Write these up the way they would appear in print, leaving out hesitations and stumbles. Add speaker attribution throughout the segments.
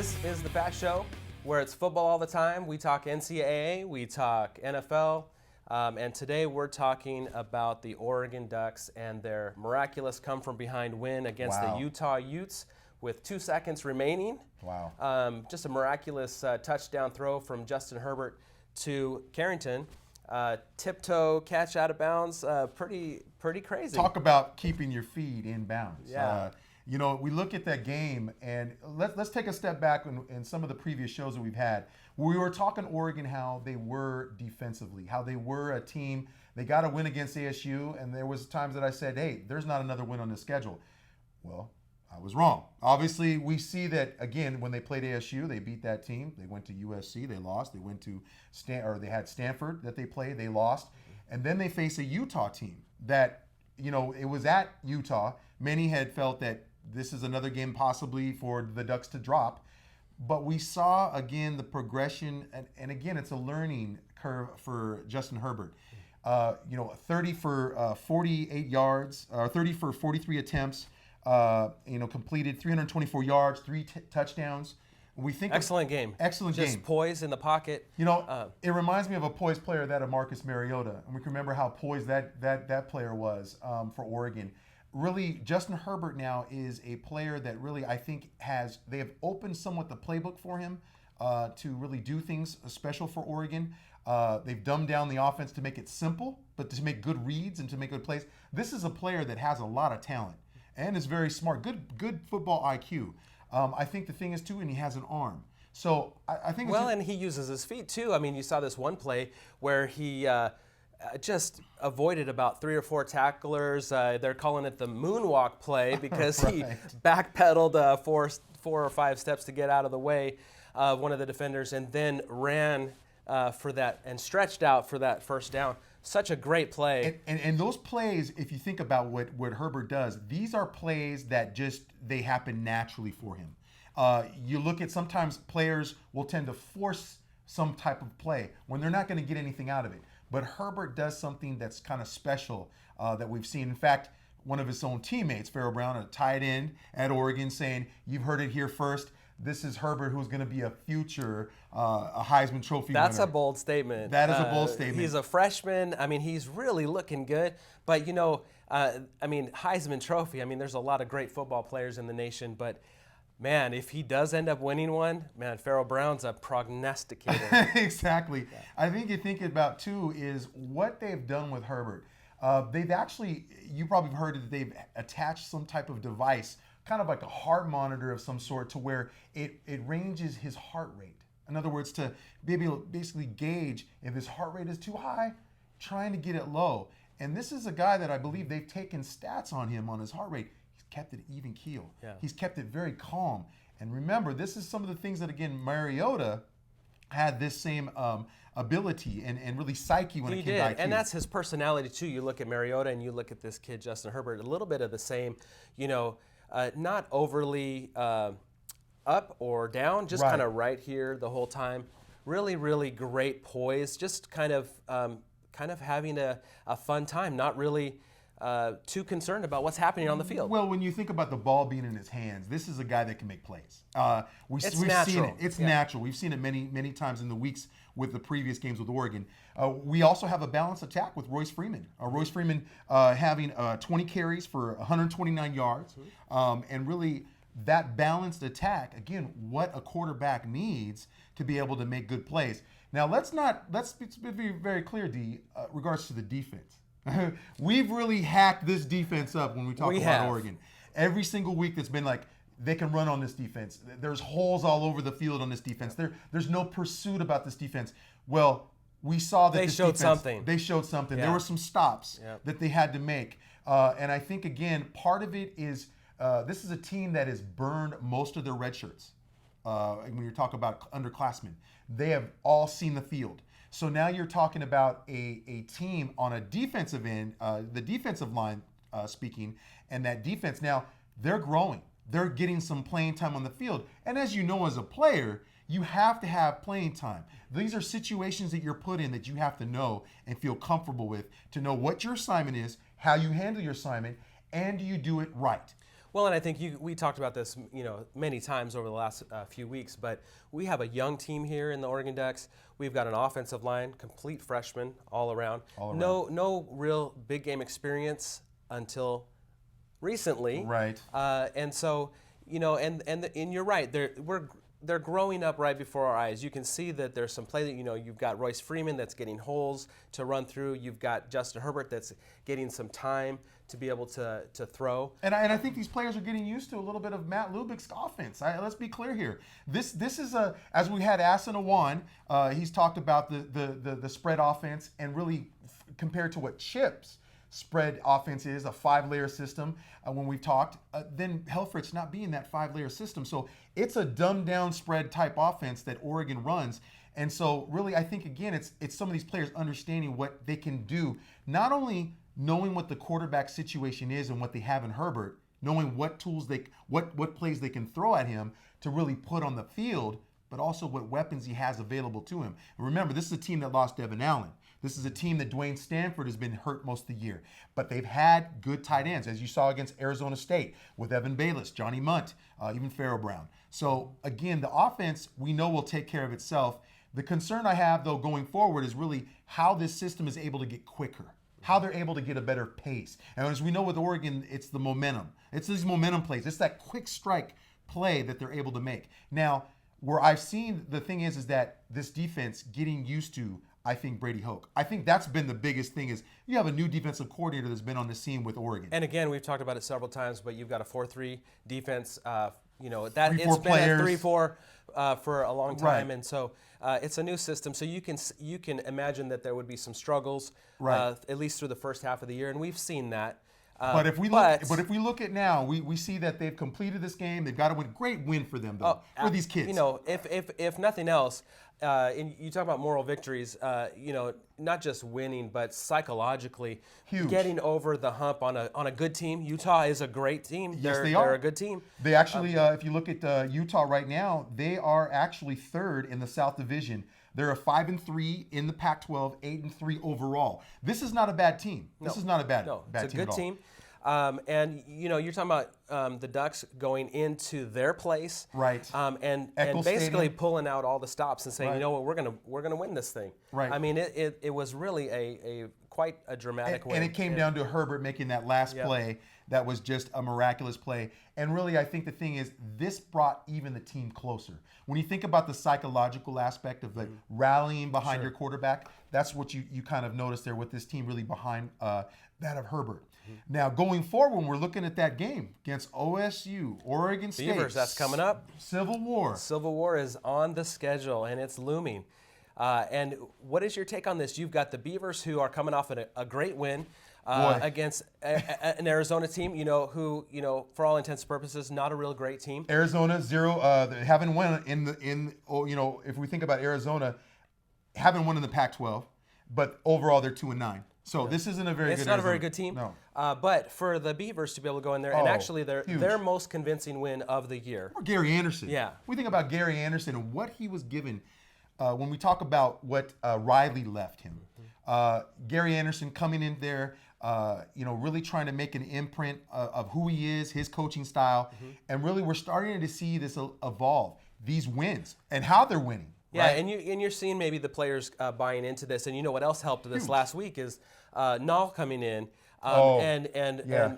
Speaker 1: This is the Fat Show, where it's football all the time. We talk NCAA, we talk NFL, and today we're talking about the Oregon Ducks and their miraculous come-from-behind win against the Utah Utes with 2 seconds remaining.
Speaker 2: Wow.
Speaker 1: Just a miraculous touchdown throw from Justin Herbert to Carrington. Tiptoe catch out of bounds, pretty crazy.
Speaker 2: Talk about keeping your feet in bounds.
Speaker 1: Yeah.
Speaker 2: We look at that game, and let's take a step back in some of the previous shows that we've had. We were talking Oregon, how they were defensively, how they were a team. They got a win against ASU, and there was times that I said, hey, there's not another win on the schedule. Well, I was wrong. Obviously, we see that, again, when they played ASU, they beat that team. They went to USC, they lost. They went to they had Stanford that they played, they lost. And then they face a Utah team that, it was at Utah. Many had felt that this is another game possibly for the Ducks to drop. But we saw, again, the progression, and again, it's a learning curve for Justin Herbert. 30 for 48 yards, 30 for 43 attempts, completed 324 yards, 3 touchdowns. We think
Speaker 1: excellent game.
Speaker 2: Excellent game.
Speaker 1: Just poise in the pocket.
Speaker 2: It reminds me of a poised player, that of Marcus Mariota, and we can remember how poised that player was for Oregon. Really, Justin Herbert now is a player that really, I think, they have opened somewhat the playbook for him to really do things special for Oregon. They've dumbed down the offense to make it simple, but to make good reads and to make good plays. This is a player that has a lot of talent and is very smart, good football IQ. I think the thing is, too, and he has an arm. So I think
Speaker 1: and he uses his feet, too. I mean, you saw this one play where he just avoided about 3 or 4 tacklers. They're calling it the moonwalk play because
Speaker 2: right.
Speaker 1: He backpedaled 4 or 5 steps to get out of the way of one of the defenders and then ran for that and stretched out for that first down. Such a great play.
Speaker 2: And those plays, if you think about what Herbert does, these are plays that they happen naturally for him. You look at, sometimes players will tend to force some type of play when they're not going to get anything out of it. But Herbert does something that's kind of special that we've seen. In fact, one of his own teammates, Pharaoh Brown, a tight end at Oregon, saying, "You've heard it here first. This is Herbert, who's going to be a future a Heisman Trophy winner."
Speaker 1: That's a bold statement.
Speaker 2: That is a bold statement.
Speaker 1: He's a freshman. I mean, he's really looking good. But, Heisman Trophy, there's a lot of great football players in the nation. But, man, if he does end up winning one, Pharaoh Brown's a prognosticator.
Speaker 2: Exactly. Yeah. I think you think about, too, is what they've done with Herbert. They've actually, you probably heard that they've attached some type of device, kind of like a heart monitor of some sort, to where it ranges his heart rate. In other words, to be able to basically gauge if his heart rate is too high, trying to get it low. And this is a guy that I believe they've taken stats on him on his heart rate. He's kept it even keel.
Speaker 1: Yeah.
Speaker 2: He's kept it very calm. And remember, this is some of the things that, again, Mariota had this same ability and really psyche when it came to IQ.
Speaker 1: And that's his personality, too. You look at Mariota and you look at this kid, Justin Herbert, a little bit of the same, not overly up or down, just kind of right here the whole time. Really, really great poise, just kind of having a fun time, not really too concerned about what's happening on the field.
Speaker 2: Well, when you think about the ball being in his hands, this is a guy that can make plays. We've
Speaker 1: natural.
Speaker 2: Seen it. It's natural. We've seen it many, many times in the weeks with the previous games with Oregon. We also have a balanced attack with Royce Freeman. Royce Freeman having 20 carries for 129 yards. And really, that balanced attack, again, what a quarterback needs to be able to make good plays. Now, let's be very clear, D, regards to the defense. We've really hacked this defense up when we talk about Oregon. Every single week that's been like, they can run on this defense. There's holes all over the field on this defense. There's no pursuit about this defense. Well, we saw that
Speaker 1: they showed something.
Speaker 2: They showed something.
Speaker 1: Yeah.
Speaker 2: There were some stops that they had to make. And I think, again, part of it is this is a team that has burned most of their red shirts. When you're talking about underclassmen, they have all seen the field. So now you're talking about a team on a defensive end, the defensive line speaking, and that defense now, they're growing. They're getting some playing time on the field. And as you know, as a player, you have to have playing time. These are situations that you're put in that you have to know and feel comfortable with, to know what your assignment is, how you handle your assignment, and do you do it right.
Speaker 1: Well, and I think we talked about this, many times over the last few weeks, but we have a young team here in the Oregon Ducks. We've got an offensive line, complete freshmen all around. No real big game experience until recently.
Speaker 2: Right.
Speaker 1: And so, and you're right. They're growing up right before our eyes. You can see that there's some play that, you've got Royce Freeman that's getting holes to run through. You've got Justin Herbert that's getting some time to be able to throw.
Speaker 2: And I think these players are getting used to a little bit of Matt Lubick's offense. Let's be clear here. This is as we had Asana One, he's talked about the spread offense and really compared to what Chip's spread offense is, a 5-layer system when we've talked, then Helfrich's not being that 5-layer system. So it's a dumbed down spread type offense that Oregon runs. And so really I think again it's some of these players understanding what they can do, not only knowing what the quarterback situation is and what they have in Herbert, knowing what tools what plays they can throw at him to really put on the field, but also what weapons he has available to him. And remember, this is a team that lost Devin Allen. This is a team that Dwayne Stanford has been hurt most of the year. But they've had good tight ends, as you saw against Arizona State with Evan Bayless, Johnny Munt, even Farrell Brown. So again, the offense we know will take care of itself. The concern I have, though, going forward is really how this system is able to get quicker, how they're able to get a better pace. And as we know with Oregon, it's the momentum. It's these momentum plays. It's that quick strike play that they're able to make. Now, where I've seen the thing is that this defense getting used to, I think, Brady Hoke. I think that's been the biggest thing is you have a new defensive coordinator that's been on the scene with Oregon.
Speaker 1: And again, we've talked about it several times, but you've got a 4-3 defense. That
Speaker 2: 3-4
Speaker 1: it's been
Speaker 2: players.
Speaker 1: a 3-4 for a long time,
Speaker 2: Right.
Speaker 1: and so it's a new system. So you can imagine that there would be some struggles,
Speaker 2: Right.
Speaker 1: at least through the first half of the year, and we've seen that.
Speaker 2: But if we look at now, we see that they've completed this game. They've got to win. Great win for them, though, for these kids.
Speaker 1: If nothing else, and you talk about moral victories, not just winning, but psychologically
Speaker 2: Huge.
Speaker 1: Getting over the hump on a good team. Utah is a great team.
Speaker 2: Yes,
Speaker 1: They're
Speaker 2: they are
Speaker 1: a good team.
Speaker 2: They actually, if you look at Utah right now, they are actually third in the South Division. They're a 5-3 in the Pac-12, 8-3 overall. This is not a bad team. This is not a bad team
Speaker 1: it's a good
Speaker 2: at all.
Speaker 1: team. And you're talking about the Ducks going into their place,
Speaker 2: Right?
Speaker 1: And
Speaker 2: Eccles
Speaker 1: basically
Speaker 2: Stadium.
Speaker 1: pulling out all the stops and saying,
Speaker 2: Right.
Speaker 1: you know what, we're gonna win this thing.
Speaker 2: Right.
Speaker 1: I mean, it was really a quite a dramatic win.
Speaker 2: And it came down to Herbert making that last play that was just a miraculous play. And really, I think the thing is, this brought even the team closer. When you think about the psychological aspect of rallying behind your quarterback, that's what you kind of notice there with this team really behind that of Herbert. Now, going forward, when we're looking at that game against OSU, Oregon State.
Speaker 1: Beavers, that's coming up.
Speaker 2: Civil War.
Speaker 1: Civil War is on the schedule, and it's looming. And what is your take on this? You've got the Beavers, who are coming off a great win against an Arizona team, who, for all intents and purposes, not a real great team.
Speaker 2: Arizona 0. They haven't won if we think about Arizona, haven't won in the Pac-12, but overall they're 2-9. So this isn't a very good.
Speaker 1: It's not a very good team.
Speaker 2: No.
Speaker 1: But for the Beavers to be able to go in there, and actually their most convincing win of the year.
Speaker 2: Or Gary Anderson.
Speaker 1: Yeah.
Speaker 2: We think about Gary Anderson and what he was given when we talk about what Riley left him. Gary Anderson coming in there, really trying to make an imprint of who he is, his coaching style, and really we're starting to see this evolve. These wins and how they're winning.
Speaker 1: Yeah,
Speaker 2: right?
Speaker 1: and you're seeing maybe the players buying into this, and what else helped this last week is Nall coming in and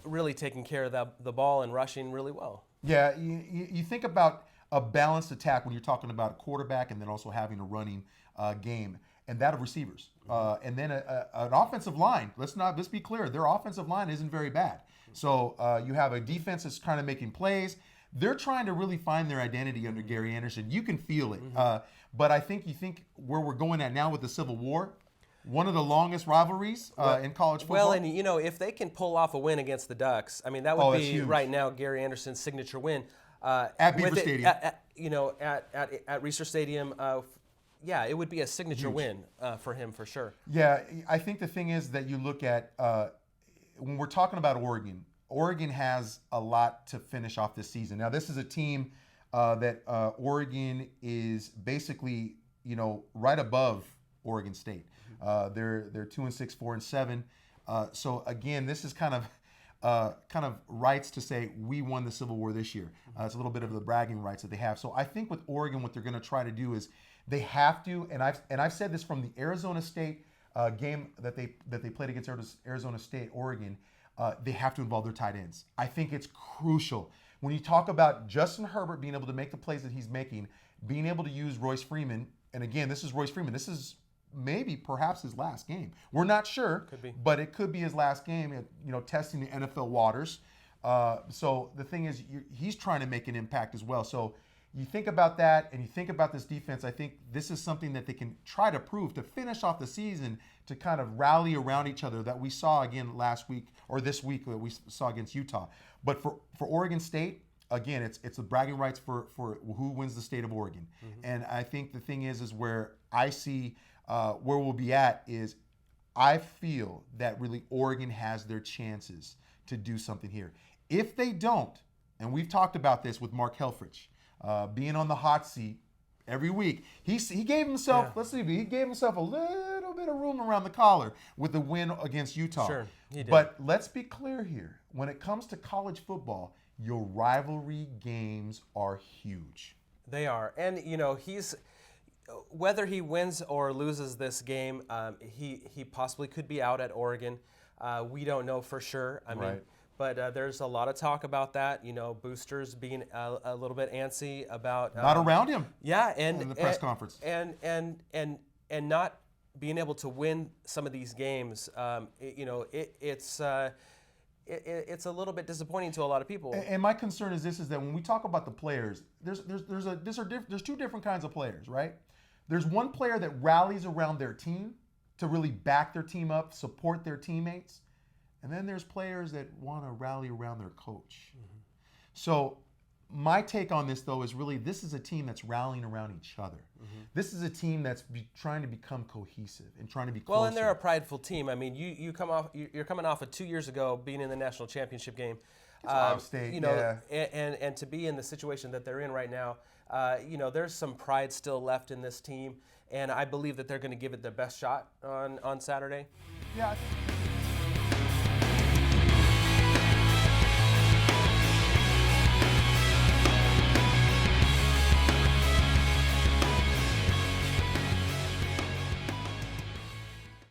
Speaker 1: really taking care of the ball and rushing really well.
Speaker 2: Yeah, you think about a balanced attack when you're talking about a quarterback and then also having a running game, and that of receivers, and then an offensive line. Let's be clear, their offensive line isn't very bad. So you have a defense that's kind of making plays. They're trying to really find their identity under Gary Anderson. You can feel it. But I think where we're going at now with the Civil War, one of the longest rivalries in college football.
Speaker 1: Well, and if they can pull off a win against the Ducks, I mean, that would be
Speaker 2: huge.
Speaker 1: right now Gary Anderson's signature win.
Speaker 2: At Beaver Stadium.
Speaker 1: At Research Stadium, it would be a signature win for him for sure.
Speaker 2: Yeah, I think the thing is that you look at, when we're talking about Oregon has a lot to finish off this season. Now, this is a team that Oregon is basically, right above Oregon State. They're 2-6, 4-7. So again, this is kind of kind of rights to say we won the Civil War this year. It's a little bit of the bragging rights that they have. So I think with Oregon, what they're going to try to do is they have to, and I've said this from the Arizona State game that they played against Arizona State, Oregon. They have to involve their tight ends. I think it's crucial. When you talk about Justin Herbert being able to make the plays that he's making, being able to use Royce Freeman, and again, this is Royce Freeman. This is perhaps his last game. We're not sure,
Speaker 1: Could be.
Speaker 2: but it could be his last game, testing the NFL waters. So the thing is, he's trying to make an impact as well. So you think about that and you think about this defense, I think this is something that they can try to prove to finish off the season, to kind of rally around each other that we saw again last week or this week that we saw against Utah. But for Oregon State, again, it's the bragging rights for who wins the state of Oregon. And I think the thing is where I see where we'll be at is I feel that really Oregon has their chances to do something here. If they don't, and we've talked about this with Mark Helfrich, being on the hot seat every week, he gave himself, he gave himself a little bit of room around the collar with the win against Utah.
Speaker 1: Sure, he did.
Speaker 2: But let's be clear here. When it comes to college football, your rivalry games are huge.
Speaker 1: They are. And, he's whether he wins or loses this game, he possibly could be out at Oregon. We don't know for sure. I mean, but there's a lot of talk about that. Boosters being a little bit antsy about
Speaker 2: not around him.
Speaker 1: Yeah, and
Speaker 2: in the press conference,
Speaker 1: and not being able to win some of these games. It's a little bit disappointing to a lot of people.
Speaker 2: And my concern is this: is that when we talk about the players, there's two different kinds of players, right? There's one player that rallies around their team to really back their team up, support their teammates, and then there's players that want to rally around their coach. So my take on this, though, is really this is a team that's rallying around each other. This is a team that's trying to become cohesive and trying to be closer.
Speaker 1: Well, and they're a prideful team. I mean, you're coming off of 2 years ago being in the national championship game.
Speaker 2: Ohio State, yeah.
Speaker 1: And to be in the situation that they're in right now, there's some pride still left in this team, and I believe that they're going to give it their best shot on Saturday.
Speaker 2: Yeah.